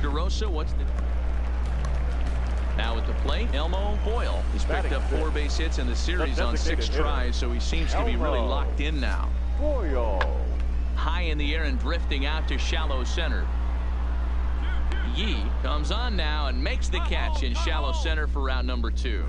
DeRosa, what's the... Now at the plate, Elmo Boyle. He's picked up 4 base hits in the series on 6 tries, so he seems to be really locked in now. High in the air and drifting out to shallow center. Yee comes on now and makes the catch in shallow center for out number 2.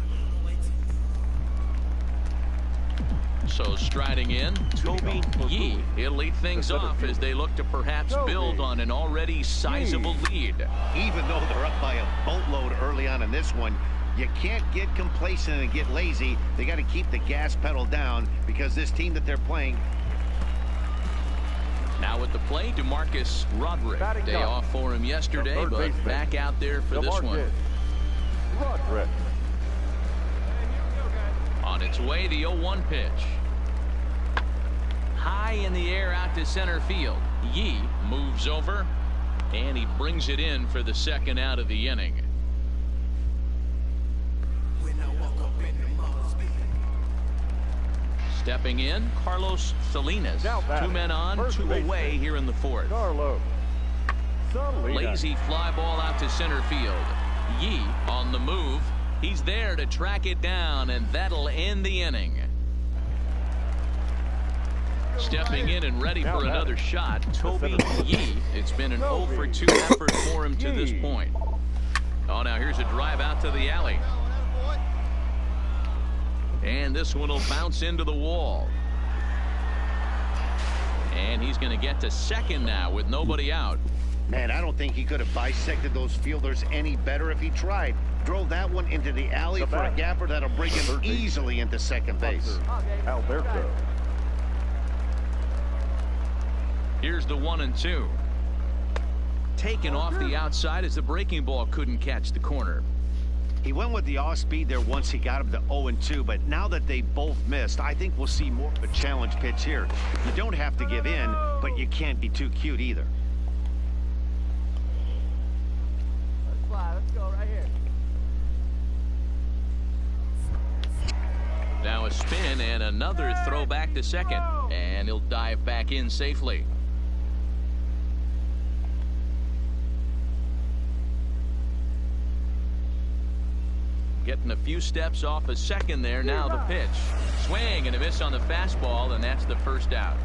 So striding in, Toby Yee. He'll lead things off as they look to perhaps build on an already sizable lead. Even though they're up by a boatload early on in this one, you can't get complacent and get lazy. They got to keep the gas pedal down because this team that they're playing. Now at the plate, DeMarcus Roderick. Day off for him yesterday, but back out there for this one. Roderick. On its way, the 0-1 pitch. High in the air out to center field. Yee moves over, and he brings it in for the second out of the inning. Stepping in, Carlos Salinas. 2 men on, 2 away here in the 4th. Carlos Salinas. Lazy fly ball out to center field. Yee on the move. He's there to track it down, and that'll end the inning. Stepping in and ready for another shot, Toby Yee. It's been an 0 for 2 effort for him to this point. Oh, now here's a drive out to the alley. And this one will bounce into the wall. And he's going to get to second now with nobody out. Man, I don't think he could have bisected those fielders any better if he tried. Drove that one into the alley for a gapper that'll bring him easily into second base. Alberto. Here's the 1-2. Taken off the outside as the breaking ball couldn't catch the corner. He went with the off speed there once he got him to 0-2, but now that they both missed, I think we'll see more of a challenge pitch here. You don't have to give in, but you can't be too cute either. Let's go right here. Now a spin and another throw back to second, and he'll dive back in safely. Getting a few steps off a second there. Now the pitch. Swing and a miss on the fastball, and that's the first out.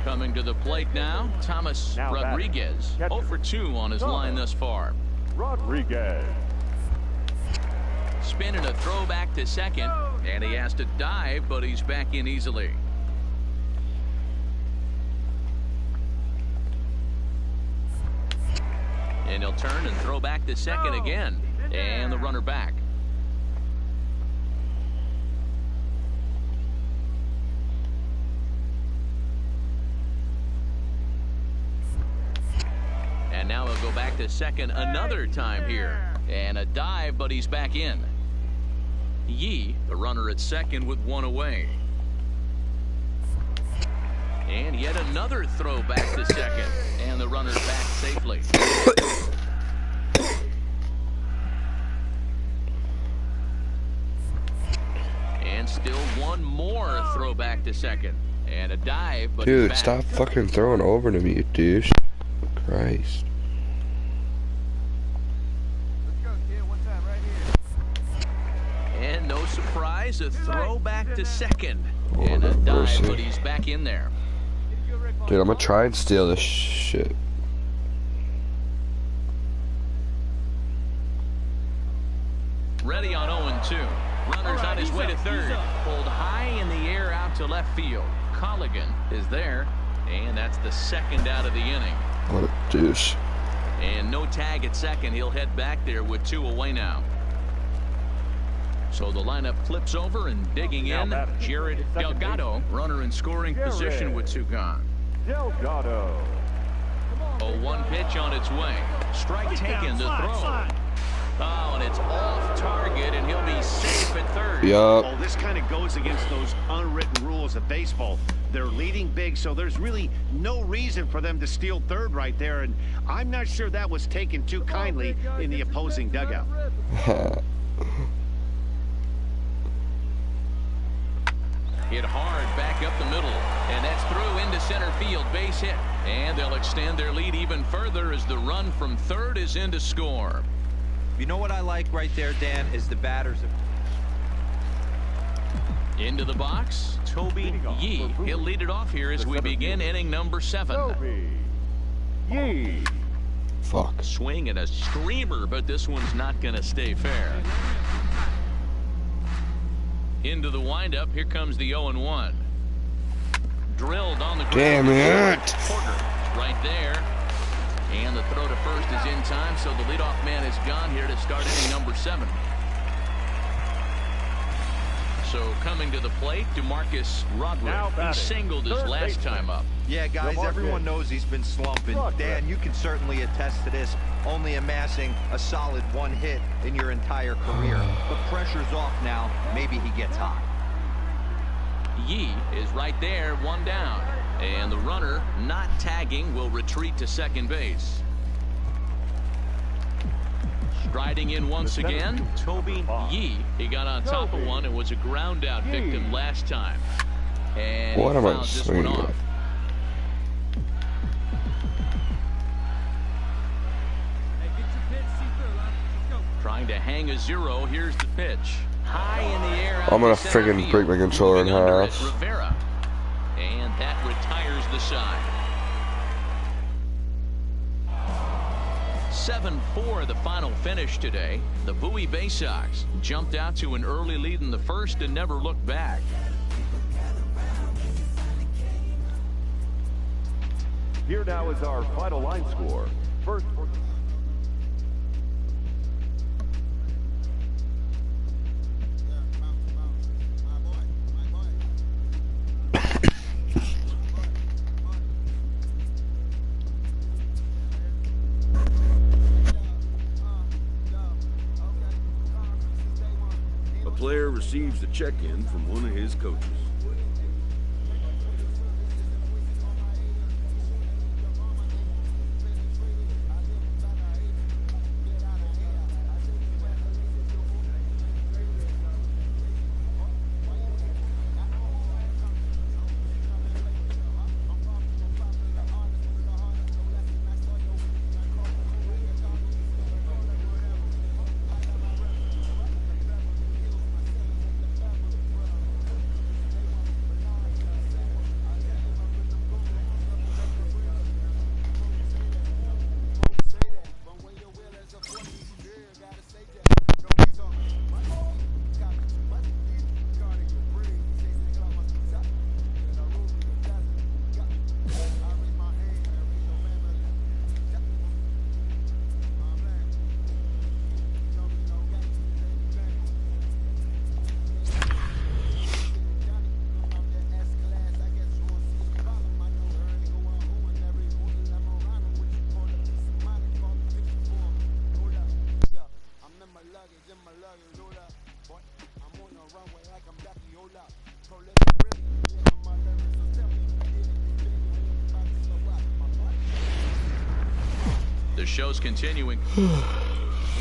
Coming to the plate now, Thomas Rodriguez. 0 for 2 on his line thus far. Rodriguez. Spin and a throw back to second, and he has to dive, but he's back in easily. And he'll turn and throw back to second again, and the runner back. And now he'll go back to second another time here, and a dive, but he's back in. Yee, the runner at second with 1 away. And yet another throw back to second, and the runner back safely. And still one more throw back to second, and a dive, but dude, stop fucking throwing over to me, you douche. Christ. Let's go, kid. What's that right here? And no surprise, a throw back to second, and a dive, but he's back in there. Dude, I'm gonna try and steal this shit. Ready on 0-2. Runners on his way to third. Pulled high in the air out to left field. Colligan is there, and that's the second out of the inning. What a douche. And no tag at second. He'll head back there with 2 away now. So the lineup flips over, and digging in, Jared Delgado, runner in scoring position with 2 gone. Delgado. 0-1 pitch on its way. Strike taken to throw. Oh, and it's off target, and he'll be safe at third. Yup. Oh, this kind of goes against those unwritten rules of baseball. They're leading big, so there's really no reason for them to steal third right there, and I'm not sure that was taken too kindly in the opposing dugout. Hit hard back up the middle, and that's through into center field. Base hit, and they'll extend their lead even further as the run from third is in to score. You know what I like right there, Dan, is the batters. Into the box, Toby Yee. He'll lead it off here as we begin inning number 7. Toby Yee. Fuck. Swing and a screamer, but this one's not going to stay fair. Into the windup, here comes the 0-1. Drilled on the ground. Damn it. Porter right there. And the throw to first is in time, so the leadoff man is gone here to start inning number 7. So coming to the plate, DeMarcus Roderick. He singled his last time up. Yeah, guys, everyone knows he's been slumping. Dan, you can certainly attest to this, only amassing a solid 1 hit in your entire career. But pressure's off now. Maybe he gets hot. Yee is right there, 1 down. And the runner not tagging will retreat to second base. Striding in once again, Toby Yee. He got on top of one and was a ground out victim last time. And what he am I fouls this one swinging off. at? Trying to hang a 0. Here's the pitch. High in the air. I'm gonna friggin' break my controller in half. Rivera. And that retires the side. 7-4 the final finish today. The Bowie Bay Sox jumped out to an early lead in the first and never looked back. Here now is our final line score. First. Player receives a check-in from one of his coaches. The show's continuing.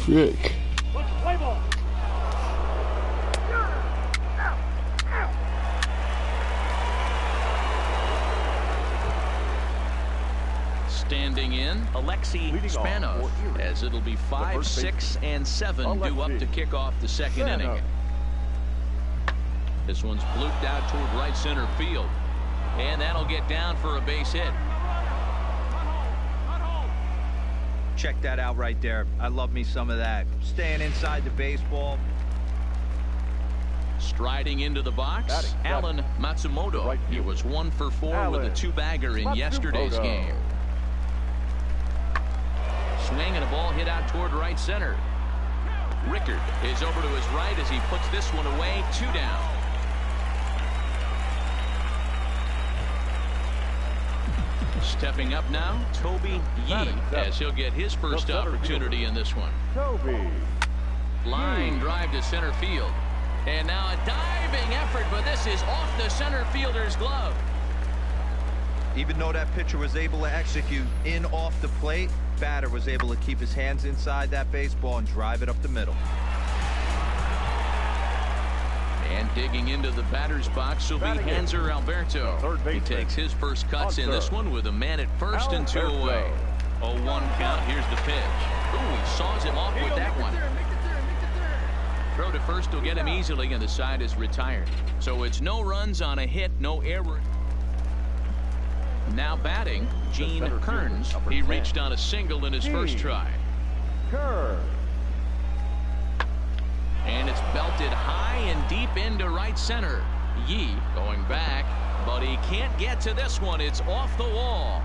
Frick. Standing in, Alexi Spanov, as it'll be 5, 6, and 7 due up to kick off the second inning. This one's blooped out toward right center field, and that'll get down for a base hit. Check that out right there. I love me some of that. Staying inside the baseball. Striding into the box, Alan Matsumoto. He was 1 for 4 with a 2-bagger in yesterday's game. Swing and a ball hit out toward right center. Rickard is over to his right as he puts this one away. 2 down. Stepping up now, Toby Yee, as he'll get his first opportunity in this one. Toby. Line drive to center field. And now a diving effort, but this is off the center fielder's glove. Even though that pitcher was able to execute in off the plate, batter was able to keep his hands inside that baseball and drive it up the middle. And Digging into the batter's box will be Hanser Alberto. He takes his first cuts in this one with a man at first and 2 away. 0-1 count. Here's the pitch. Ooh, he saws him off with that one. Throw to first will get him easily, and the side is retired. So it's no runs on a hit, no error. Now batting, Gene Kearns. He reached on a single in his first try. And it's belted high and deep into right center. Yee going back, but he can't get to this one. It's off the wall.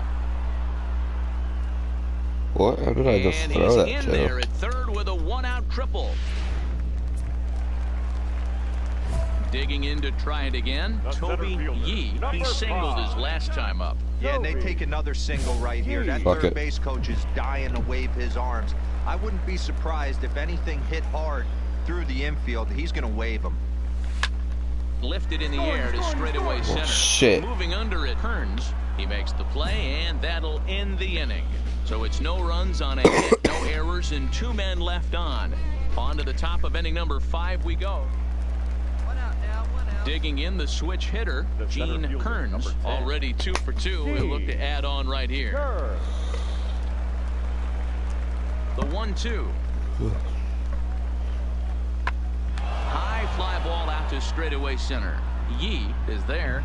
What? How did I just throw that to? And he's in there at third with a 1-out triple. Digging in to try it again. Toby Yee. He singled his last time up. Yeah, and they take another single right here. That third base coach is dying to wave his arms. I wouldn't be surprised if anything hit hard through the infield. He's going to wave him. Lifted in the air to straightaway center. Oh, shit. Moving under it, Kearns. He makes the play, and that'll end the inning. So it's no runs on a hit, no errors, and 2 men left on. On to the top of inning number 5 we go. Digging in the switch hitter, Gene Kearns. Already 2 for 2. He'll look to add on right here. The 1-2. High fly ball out to straightaway center. Yee is there.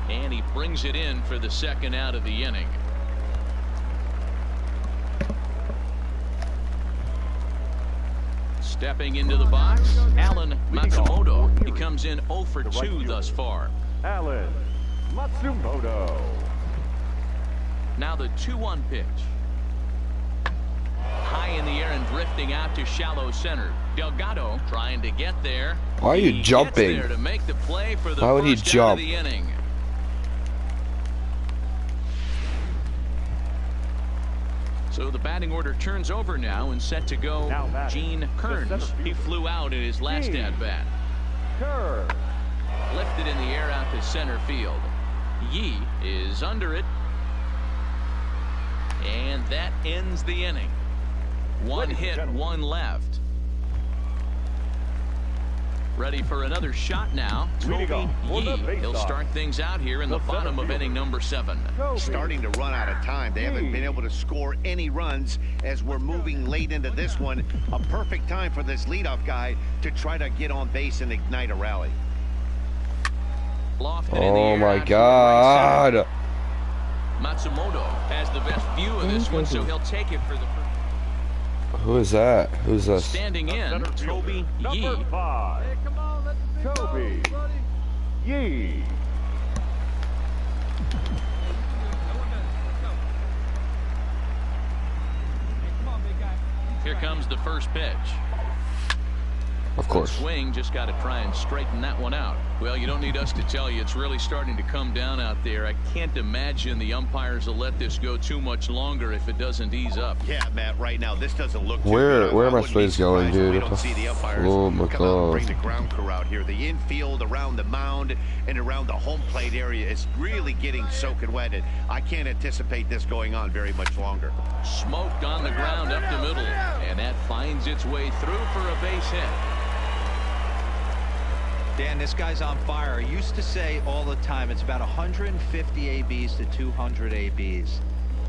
And he brings it in for the second out of the inning. Stepping into the box, Alan Matsumoto. He comes in 0 for 2 thus far. Alan Matsumoto. Now the 2-1 pitch. High in the air and drifting out to shallow center. Delgado trying to get there. Why are you jumping? There to make the play for the Why would he first jump? out of the inning. So the batting order turns over now and set to go. Gene Kearns. He flew out in his last at-bat. Lifted in the air out to center field. Yee is under it. And that ends the inning. 1 hit, 1 left. Ready for another shot now. Toby Yee. He'll start things out here in the bottom of inning number 7. Starting to run out of time. They haven't been able to score any runs as we're moving late into this one. A perfect time for this leadoff guy to try to get on base and ignite a rally. Oh my God. Matsumoto has the best view of this one, so he'll take it for the first. Who is that? Who's this? Standing in, Toby Yee. Number 5. Hey, come on, let the big Toby go, buddy. Yee. Here comes the first pitch. Of course. Swing, just got to try and straighten that one out. Well, you don't need us to tell you, it's really starting to come down out there. I can't imagine the umpires will let this go too much longer if it doesn't ease up. Yeah, Matt, right now this doesn't look too Where good. are my plays going, dude? We don't see the umpires Oh my come out and bring God. the ground crew out here. The infield around the mound and around the home plate area is really getting soaking wet, and I can't anticipate this going on very much longer. Smoked on the ground up the middle, and that finds its way through for a base hit. Dan, this guy's on fire. I used to say all the time, it's about 150 ABs to 200 ABs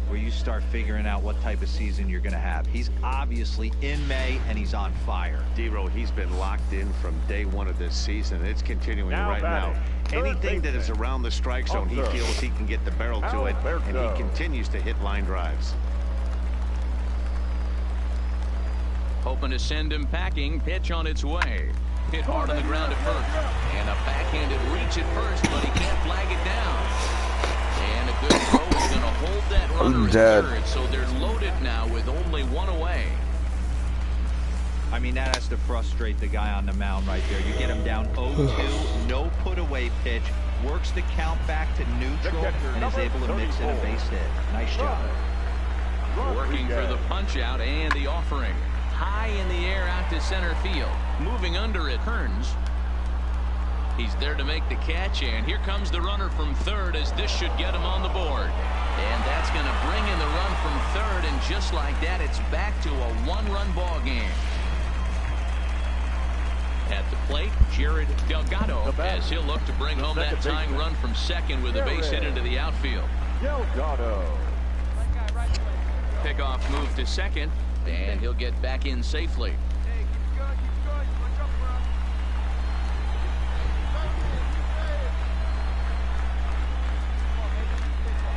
where you start figuring out what type of season you're going to have. He's obviously in May, and he's on fire. D-Row, he's been locked in from day 1 of this season. It's continuing right now. Anything that is around the strike zone, he feels he can get the barrel to it, and he continues to hit line drives. Hoping to send him packing. Pitch on its way. Hit hard on the ground at first. And a backhanded reach at first, but he can't flag it down. And a good throw is going to hold that runner at third. So they're loaded now with only 1 away. I mean, that has to frustrate the guy on the mound right there. You get him down 0-2, no put-away pitch, works the count back to neutral, and is able to mix in a base hit. Nice job. Working for the punch-out and the offering. High in the air out to center field. Moving under it, Kearns. He's there to make the catch, and here comes the runner from third as this should get him on the board. And that's going to bring in the run from third, and just like that, it's back to a 1-run ball game. At the plate, Jared Delgado, as he'll look to bring home that tying run from second with a base hit into the outfield. Delgado. Pickoff move to second, and he'll get back in safely.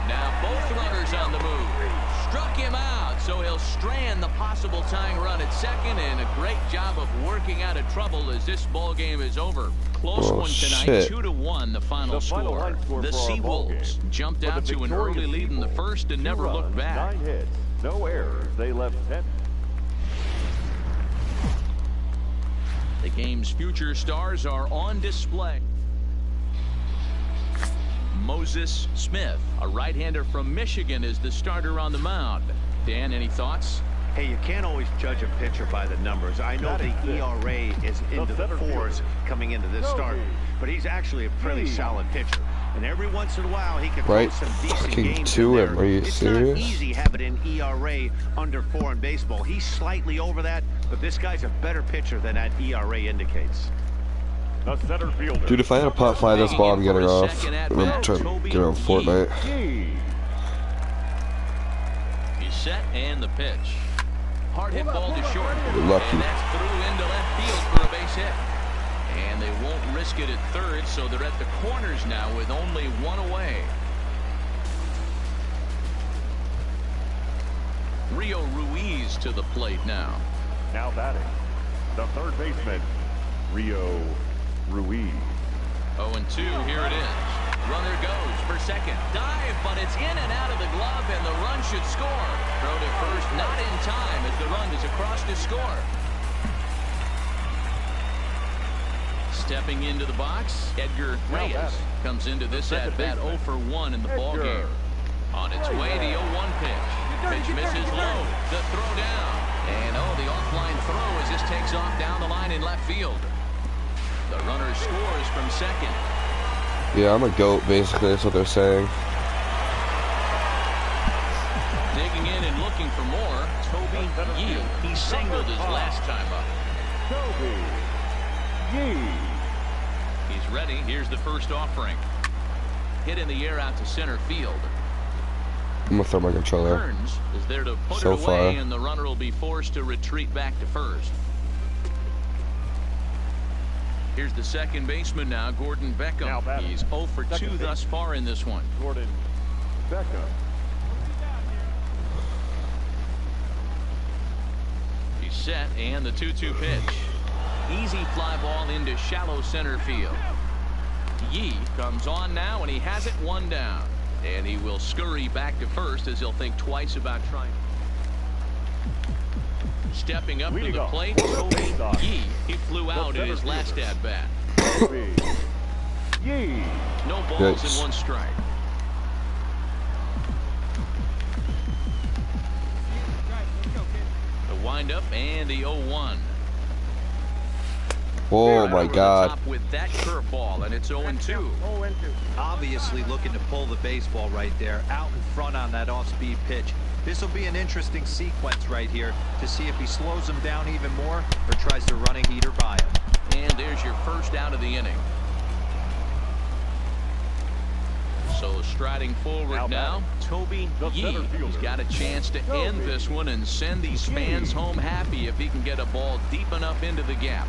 Now both runners on the move. Struck him out, so he'll strand the possible tying run at second, and a great job of working out of trouble as this ball game is over. Close one tonight, 2-1 the final score. The Seawolves jumped out to an early lead in the first and never looked back. 9 hits, no errors. They left 10. The game's future stars are on display. Moses Smith, a right-hander from Michigan, is the starter on the mound. Dan, any thoughts? Hey, you can't always judge a pitcher by the numbers. I know the ERA is into the 4s coming into this start, but he's actually a pretty solid pitcher. And every once in a while, he can throw some decent games in there. Are you serious? It's not easy having an ERA under 4 in baseball. He's slightly over that, but this guy's a better pitcher than that ERA indicates. The center fielder. Dude, if I had a pot fly this ball, I'm getting off. I'm trying to get on Fortnite. He's set and the pitch. Hard hit ball to short. You're lucky. And that's through into left field for a base hit. And they won't risk it at third, so they're at the corners now with only one away. Rio Ruiz to the plate now. Now batting, the third baseman, Rio Ruiz. 0-2, here it is. Runner goes for second. Dive, but it's in and out of the glove, and the run should score. Throw to first, not in time, as the run is across to score. Stepping into the box, Edgar Reyes comes into this at-bat 0 for 1 in the ballgame. On its way, the 0-1 pitch. Pitch misses low. The throw down. And, the offline throw as this takes off down the line in left field. The runner scores from second. Yeah, I'm a GOAT, basically. That's what they're saying. Digging in and looking for more, Toby Yee. He singled his last time up. Toby Yee. He's ready. Here's the first offering. Hit in the air out to center field. I'm gonna throw my controller. Burns is there to put So it away, far. and the runner will be forced to retreat back to first. Here's the second baseman now, Gordon Beckham. He's 0 for 2 thus far in this one. Gordon Beckham. He's set, and the 2-2 pitch. Easy fly ball into shallow center field. Yee comes on now, and he has it 1 down. And he will scurry back to first as he'll think twice about trying. Stepping up to the plate, Toby Yee. He flew out in his last at-bat. Yee. No balls and 1 strike. The windup and the 0-1. Oh my God. With that curveball, and it's 0-2. Obviously looking to pull the baseball right there, out in front on that off-speed pitch. This will be an interesting sequence right here to see if he slows him down even more or tries to run a heater by him. And there's your first out of the inning. So striding forward now, Toby Yee. He's got a chance to end this one and send these fans home happy if he can get a ball deep enough into the gap.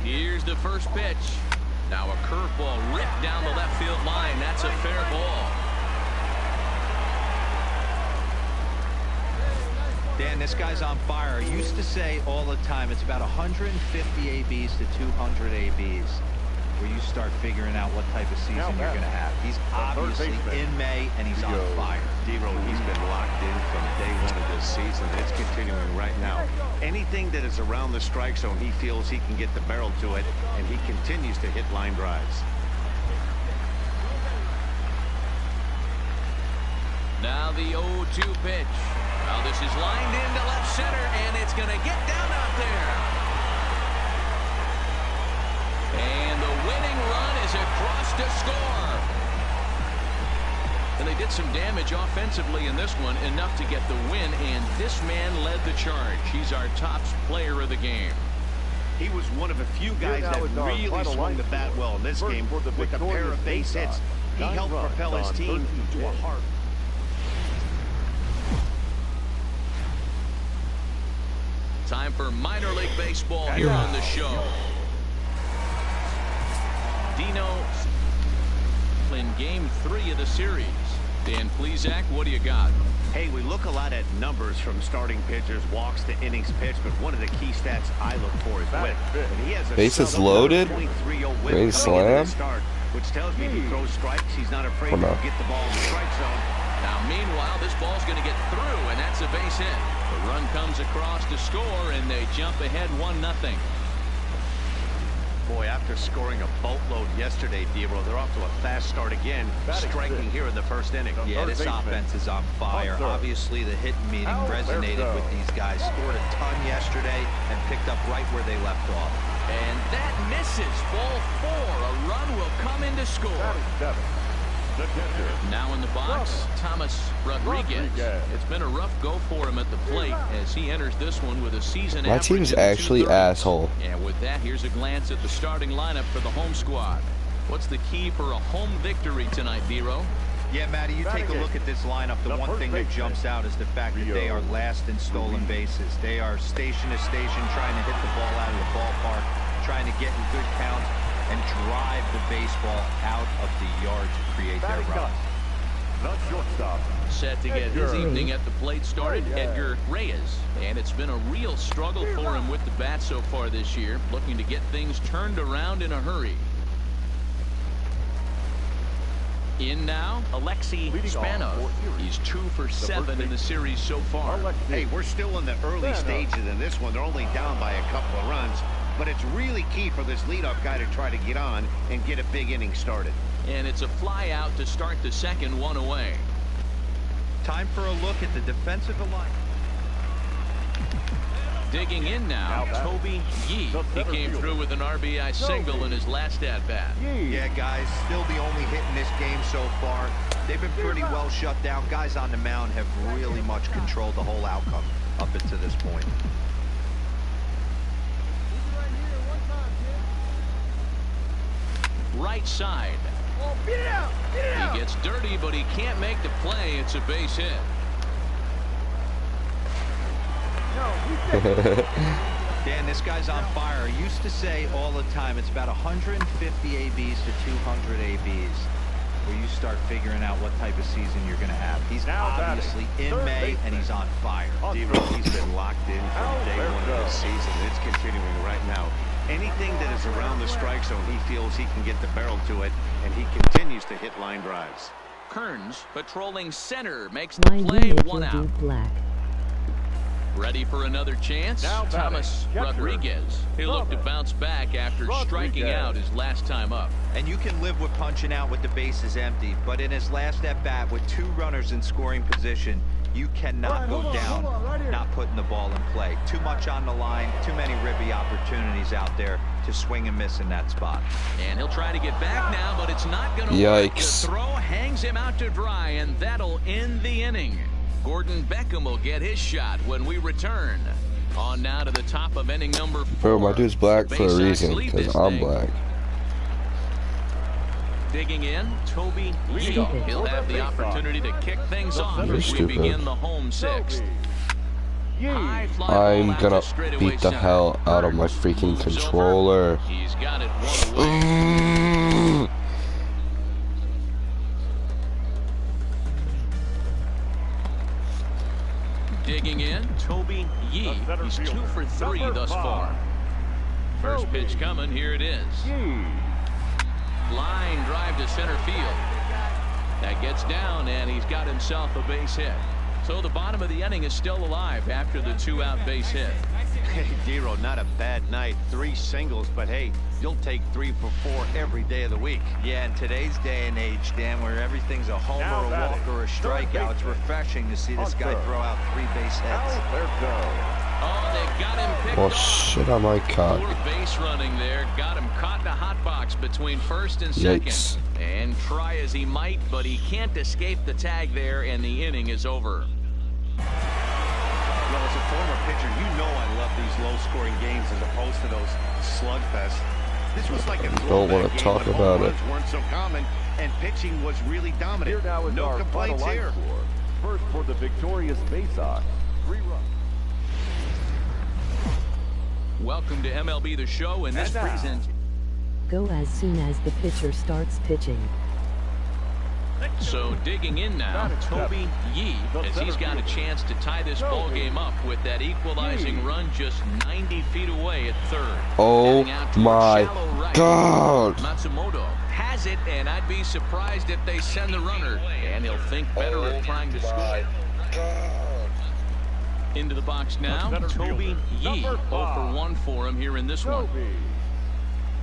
Here's the first pitch. Now a curveball ripped down the left field line. That's a fair ball. Dan, this guy's on fire. I used to say all the time it's about 150 ABs to 200 ABs where you start figuring out what type of season you're going to have. He's obviously in May, and he's on fire. D-Roll, he's been locked in from day 1 of this season. It's continuing right now. Anything that is around the strike zone, he feels he can get the barrel to it, and he continues to hit line drives. Now the 0-2 pitch. Now this is lined into left center, and it's going to get down out there. And the winning run is across to score. And they did some damage offensively in this one, enough to get the win, and this man led the charge. He's our top player of the game. He was one of a few guys that really swung the bat well in this game with a pair of base hits. He helped propel his team to a heart. Time for minor league baseball here on the show. Dino in game 3 of the series. Dan Plesac, what do you got? Hey, we look a lot at numbers from starting pitchers, walks to innings pitched, but one of the key stats I look for is whip. And he has a bases loaded. Great slam. Start, which tells me if he throws strikes, he's not afraid to get the ball in the strike zone. Now, meanwhile, this ball's going to get through, and that's a base hit. The run comes across to score, and they jump ahead 1-0. Boy, after scoring a boatload yesterday, Dero, they're off to a fast start again, striking here in the first inning. Yeah, this offense is on fire. Obviously, the hitting meeting resonated with these guys. Scored a ton yesterday and picked up right where they left off. And that misses. Ball 4. A run will come in to score. Now in the box, Thomas Rodriguez. It's been a rough go for him at the plate as he enters this one with a season average. My team's actually asshole. And with that, here's a glance at the starting lineup for the home squad. What's the key for a home victory tonight, Dero? Yeah, Matty, you take a look at this lineup. The one thing that jumps out is the fact that they are last in stolen bases. They are station to station trying to hit the ball out of the ballpark, trying to get in good counts and drive the baseball out of the yard to create their runs. Set to get his evening at the plate started, Edgar Reyes. And it's been a real struggle for him with the bat so far this year, looking to get things turned around in a hurry. In now, Alexi Spanov. He's 2 for 7 in the series so far. Hey, we're still in the early stages in this one. They're only down by a couple of runs. But it's really key for this leadoff guy to try to get on and get a big inning started. And it's a fly out to start the second, 1 away. Time for a look at the defensive line. Digging in now, Toby Yee. He came through with an RBI single in his last at-bat. Yeah, guys, still the only hit in this game so far. They've been pretty well shut down. Guys on the mound have really much controlled the whole outcome up until this point. Right side. He gets dirty, but he can't make the play. It's a base hit. Dan, this guy's on fire. I used to say all the time it's about 150 ABs to 200 ABs where you start figuring out what type of season you're going to have. He's obviously in May, and he's on fire. Dero, he's been locked in from day 1 of this season. It's continuing right now. Anything that is around the strike zone, he feels he can get the barrel to it, and he continues to hit line drives. Kearns patrolling center makes the play, 1 out. Ready for another chance? Thomas Rodriguez. He'll look to bounce back after striking out his last time up. And you can live with punching out with the bases empty, but in his last at-bat with 2 runners in scoring position, you cannot go down not putting the ball in play. Too much on the line, too many ribby opportunities out there to swing and miss in that spot. And he'll try to get back now, but it's not going to work. The throw hangs him out to dry, and that'll end the inning. Gordon Beckham will get his shot when we return. On now to the top of inning number 4. Bro, my dude's black for a reason, because I'm black. Digging in, Toby Yee. He'll have the opportunity to kick things off as we begin the home 6th. I'm gonna beat the hell out of my freaking controller. He's got it 1 away. Digging in, Toby Yee. He's 2 for 3 thus far. First pitch coming, here it is. Line drive to center field. That gets down, and he's got himself a base hit. So the bottom of the inning is still alive after the 2-out base hit. Hey, Dero, not a bad night. 3 singles, but hey, you'll take 3 for 4 every day of the week. Yeah, in today's day and age, Dan, where everything's a homer, a walk, or a strikeout, it's refreshing to see this guy throw out 3 base hits. Oh, they got him picked Oh off. shit, I might caught. Poor base running there. Got him caught in a hot box between first and second. Yikes. And try as he might, but he can't escape the tag there, and the inning is over. Well, as a former pitcher, you know I love these low-scoring games as opposed to those slugfests. This was like a Don't want to talk about it. Weren't so common, and pitching was really dominant. Here now is No our final complaints line here. score. First for the victorious Bay Sox, 3 runs. Welcome to MLB The Show, and this And now. presents. Go as soon as the pitcher starts pitching. So digging in now, Toby Yee, as he's got a chance to tie this ball game up with that equalizing run just 90 feet away at third. Oh Heading out towards my shallow right. God. Matsumoto has it, and I'd be surprised if they send the runner, and he'll think better of trying to score. Into the box now, Toby Yee, 0 for 1 for him here in this one. Toby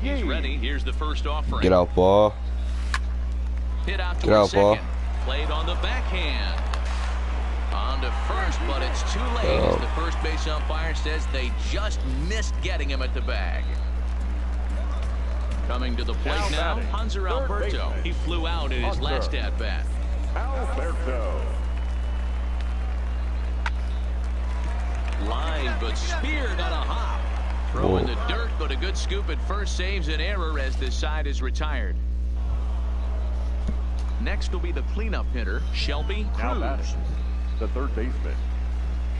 He's Yee. ready. Here's the first offering. Get out, ball. Hit out Get towards out, ball. second. Played on the backhand. On to first, but it's too late as the first base umpire says they just missed getting him at the bag. Coming to the plate now, Hanser Alberto. He flew out in his last at-bat. Alberto. Line, but speared on a hop. Throw in the dirt, but a good scoop at first saves an error as this side is retired. Next will be the cleanup hitter, Shelby Now Cruz. batting, the third baseman,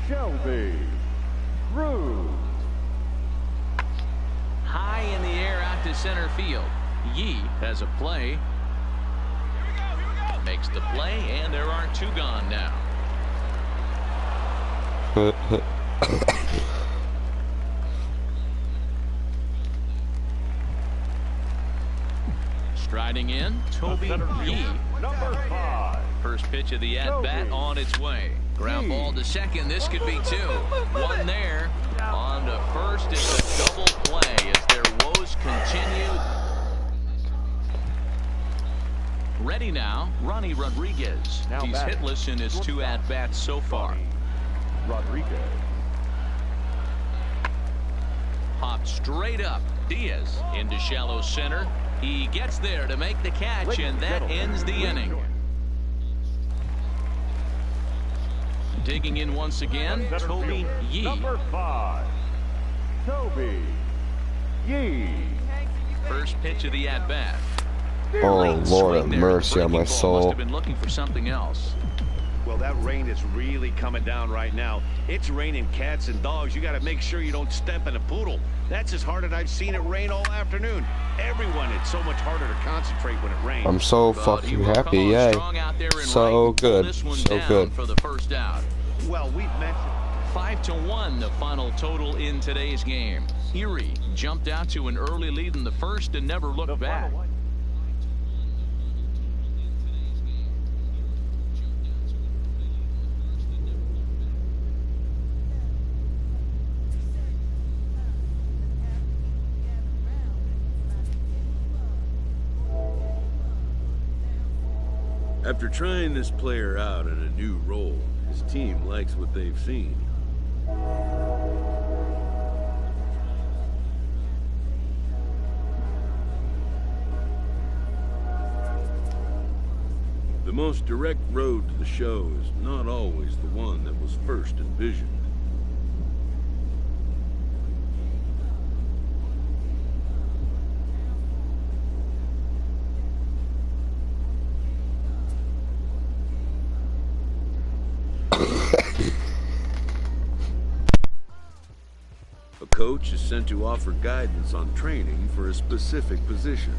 Shelby Cruz. High in the air out to center field. Yee has a play. Makes the play, and there are 2 gone now. Striding in, Toby Yee. Number 5. First pitch of the at-bat on its way. Ground ball to second. This could be 2. 1 there. On to first. It's a double play as their woes continue. Ready now, Ronnie Rodriguez. Now He's batting. hitless in his 2 at-bats so far. Rodriguez. Popped straight up. Diaz into shallow center. He gets there to make the catch, and that ends the inning. Digging in once again, Toby Yee. Number 5. Toby Yee. First pitch of the at-bat. Oh, Late Lord have swing there. mercy on Breaking my ball soul. Must have been looking for something else. Well, that rain is really coming down right now. It's raining cats and dogs. You got to make sure you don't step in a poodle. That's as hard as I've seen it rain all afternoon. Everyone, it's so much harder to concentrate when it rains. I'm so But he fucking will come happy, on yay. strong out there in So right and pull good, this one so down good. for the first out. Well, we've mentioned 5-1 the final total in today's game. Erie jumped out to an early lead in the first and never looked back. After trying this player out in a new role, his team likes what they've seen. The most direct road to the show is not always the one that was first envisioned. A coach is sent to offer guidance on training for a specific position.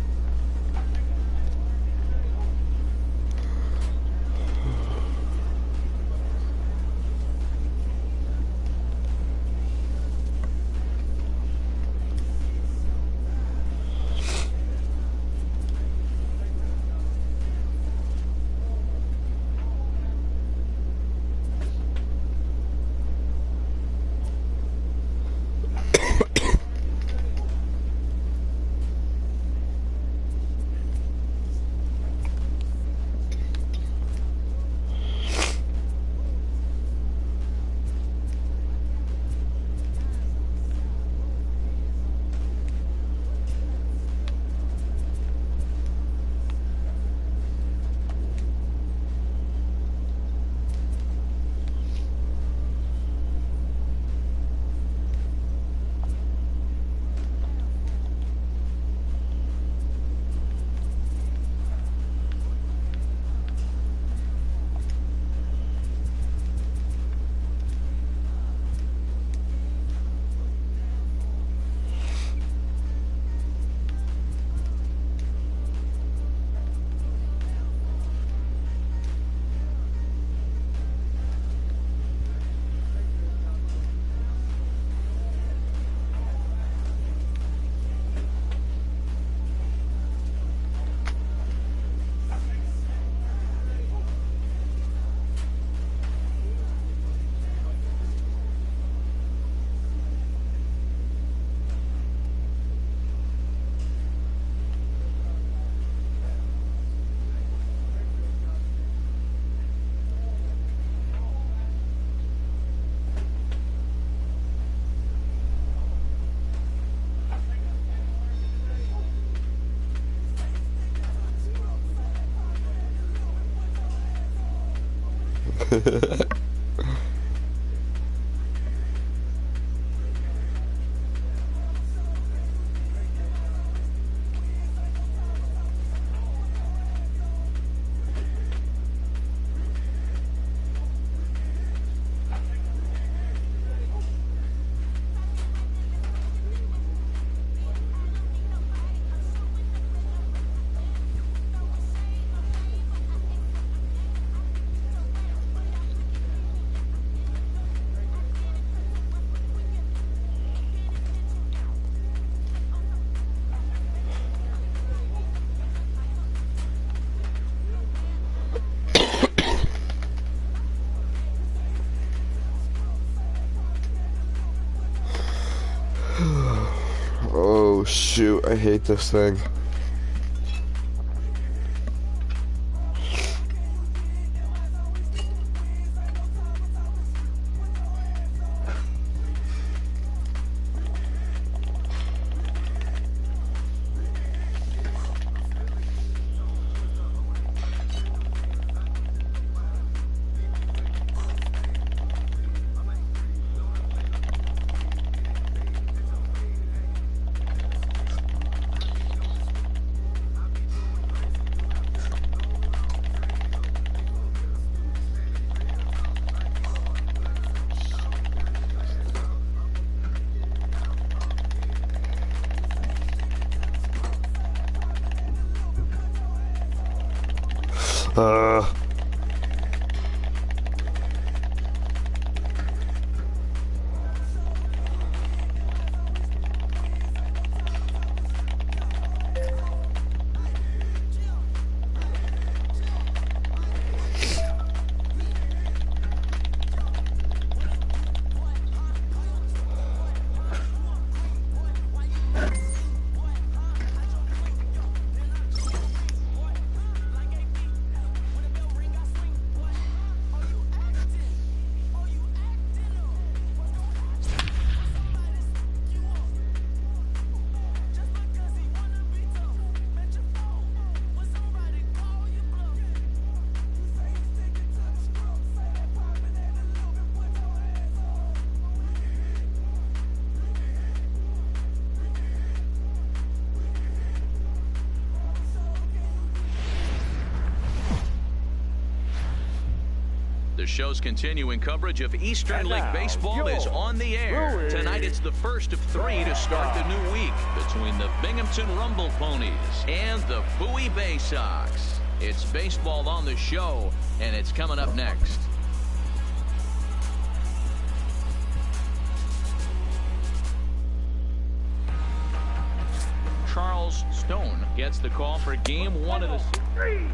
Oh shoot, I hate this thing. The show's continuing coverage of Eastern League Baseball is on the air. Tonight it's the first of 3 to start the new week between the Binghamton Rumble Ponies and the Bowie Bay Sox. It's baseball on the show, and it's coming up next. Charles Stone gets the call for game 1 of the series.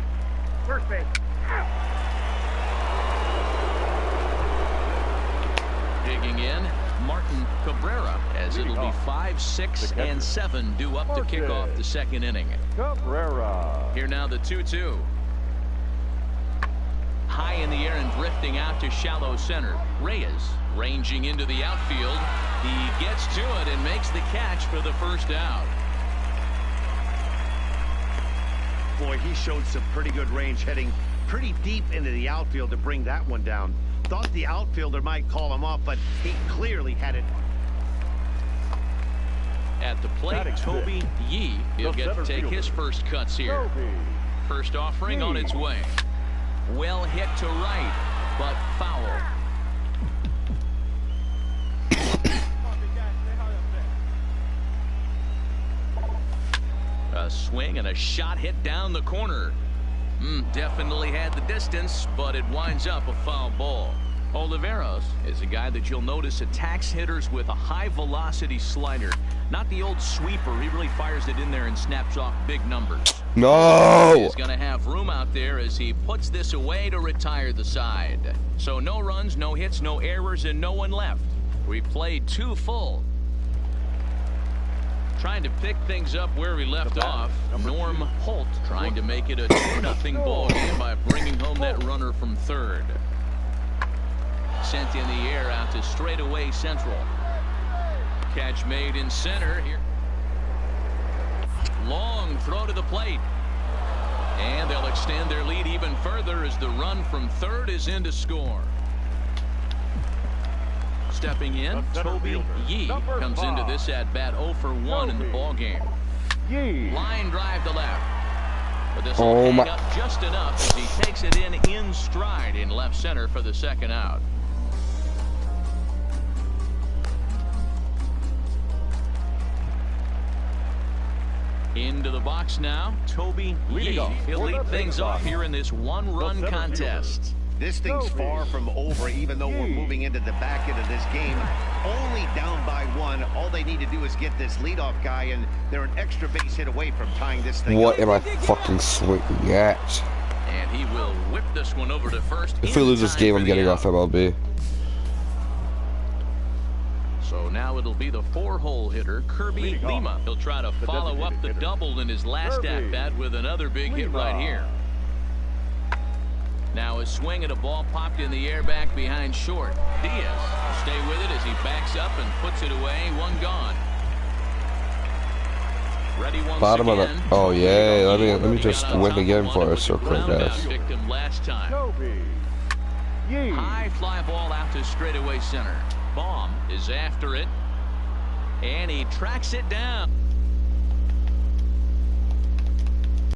First base. Digging in, Martin Cabrera, as it'll be 5, 6, and 7 due up to kick off the second inning. Cabrera. Here now the 2-2. High in the air and drifting out to shallow center. Reyes ranging into the outfield. He gets to it and makes the catch for the first out. Boy, he showed some pretty good range, heading pretty deep into the outfield to bring that one down. Thought the outfielder might call him off, but he clearly had it. At the plate, Toby Yee. He'll get to take his first cuts here. First offering on its way. Well hit to right, but foul. A swing and a shot hit down the corner. Definitely had the distance, but it winds up a foul ball. Oliveros is a guy that you'll notice attacks hitters with a high-velocity slider. Not the old sweeper. He really fires it in there and snaps off big numbers. No! He's going to have room out there as he puts this away to retire the side. So no runs, no hits, no errors, and no one left. We played 2 full. Trying to pick things up where we left off. Norm Holt trying to make it a 2-0 ball game by bringing home that runner from third. Sent in the air out to straightaway central. Catch made in center here. Long throw to the plate. And they'll extend their lead even further. farther as the run from third is in to score. Stepping in, Toby Yee comes into this at bat 0 for 1 in the ball game. Line drive to left. But this will hang up just enough as he takes it in stride in left center for the second out. Into the box now, Toby Yee. He'll lead things off here in this one-run contest. This thing's far from over, even though we're moving into the back end of this game. Only down by 1. All they need to do is get this leadoff guy, and they're an extra base hit away from tying this thing What up. am I fucking swinging at? And he will whip this one over to first. If we lose this game, I'm getting off MLB. So now it'll be the 4-hole hitter, Kirby Lima. He'll try to follow up the double in his last at-bat with another big hit right here. Now a swing at a ball popped in the air back behind short. Diaz will stay with it as he backs up and puts it away. One gone. Ready once Bottom again. of the. Oh yeah, let me just win again for us, so quick ass. Victim last time. High fly ball out to straightaway center. Baum is after it, and he tracks it down.